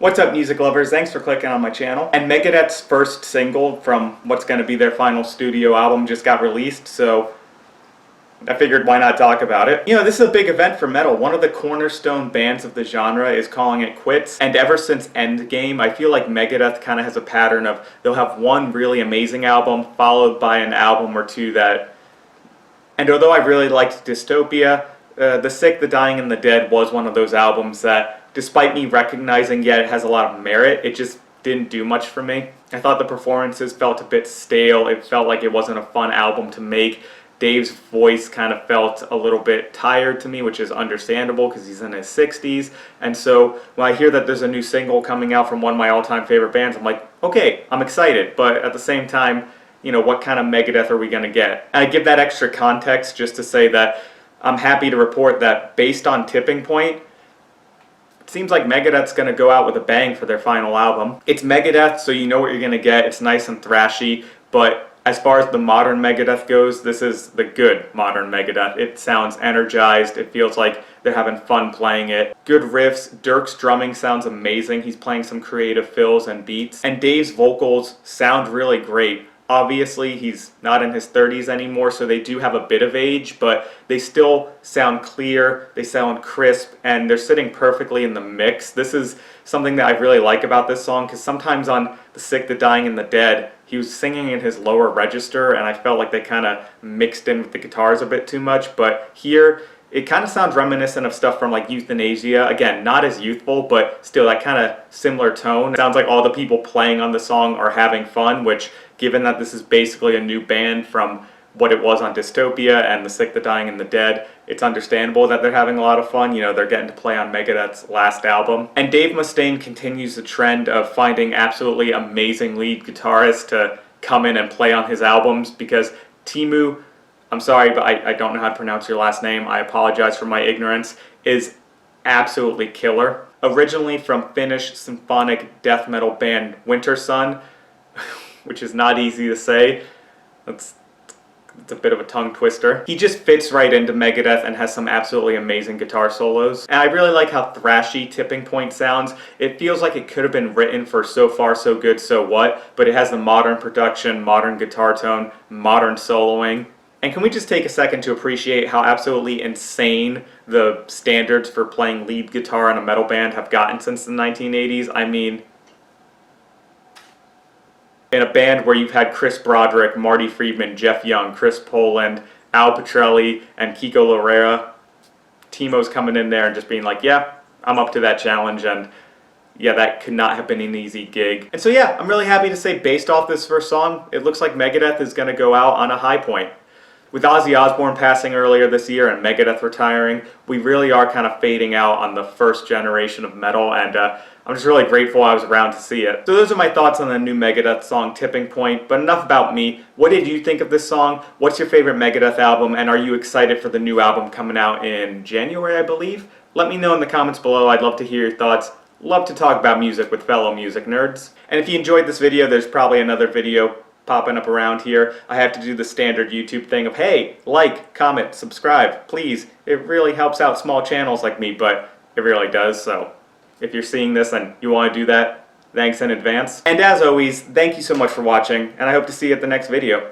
What's up, music lovers? Thanks for clicking on my channel. And Megadeth's first single from what's going to be their final studio album just got released, so I figured why not talk about it. You know, this is a big event for metal. One of the cornerstone bands of the genre is calling it quits, and ever since Endgame, I feel like Megadeth kind of has a pattern of they'll have one really amazing album followed by an album or two that... And although I really liked Dystopia, The Sick, The Dying, and The Dead was one of those albums that, despite me recognizing, yeah, it has a lot of merit, it just didn't do much for me. I thought the performances felt a bit stale. It felt like it wasn't a fun album to make. Dave's voice kind of felt a little bit tired to me, which is understandable because he's in his 60s. And so when I hear that there's a new single coming out from one of my all-time favorite bands, I'm like, okay, I'm excited. But at the same time, you know, what kind of Megadeth are we going to get? And I give that extra context just to say that I'm happy to report that based on Tipping Point, it seems like Megadeth's going to go out with a bang for their final album. It's Megadeth, so you know what you're going to get. It's nice and thrashy, but as far as the modern Megadeth goes, this is the good modern Megadeth. It sounds energized. It feels like they're having fun playing it. Good riffs. Dirk's drumming sounds amazing. He's playing some creative fills and beats. And Dave's vocals sound really great. Obviously, he's not in his 30s anymore, so they do have a bit of age, but they still sound clear, they sound crisp, and they're sitting perfectly in the mix. This is something that I really like about this song, because sometimes on The Sick, The Dying, and The Dead, he was singing in his lower register, and I felt like they kind of mixed in with the guitars a bit too much, but here, it kind of sounds reminiscent of stuff from like Euthanasia. Again, not as youthful, but still that kind of similar tone. It sounds like all the people playing on the song are having fun, which, given that this is basically a new band from what it was on Dystopia and The Sick, The Dying, and The Dead, it's understandable that they're having a lot of fun. You know, they're getting to play on Megadeth's last album. And Dave Mustaine continues the trend of finding absolutely amazing lead guitarists to come in and play on his albums, because Teemu, I'm sorry, but I don't know how to pronounce your last name, I apologize for my ignorance, is absolutely killer. Originally from Finnish symphonic death metal band Wintersun, which is not easy to say, it's a bit of a tongue twister. He just fits right into Megadeth and has some absolutely amazing guitar solos. And I really like how thrashy Tipping Point sounds. It feels like it could have been written for So Far So Good So What, but it has the modern production, modern guitar tone, modern soloing. And can we just take a second to appreciate how absolutely insane the standards for playing lead guitar in a metal band have gotten since the 1980s? I mean, in a band where you've had Chris Broderick, Marty Friedman, Jeff Young, Chris Poland, Al Pitrelli, and Kiko Loureiro, Timo's coming in there and just being like, yeah, I'm up to that challenge, and yeah, that could not have been an easy gig. And so yeah, I'm really happy to say, based off this first song, it looks like Megadeth is going to go out on a high point. With Ozzy Osbourne passing earlier this year and Megadeth retiring, we really are kind of fading out on the first generation of metal, and I'm just really grateful I was around to see it. So those are my thoughts on the new Megadeth song, Tipping Point, but enough about me. What did you think of this song? What's your favorite Megadeth album, and are you excited for the new album coming out in January, I believe? Let me know in the comments below. I'd love to hear your thoughts. Love to talk about music with fellow music nerds. And if you enjoyed this video, there's probably another video popping up around here. I have to do the standard YouTube thing of, hey, like, comment, subscribe, please. It really helps out small channels like me, but it really does. So if you're seeing this and you want to do that, thanks in advance. And as always, thank you so much for watching, and I hope to see you at the next video.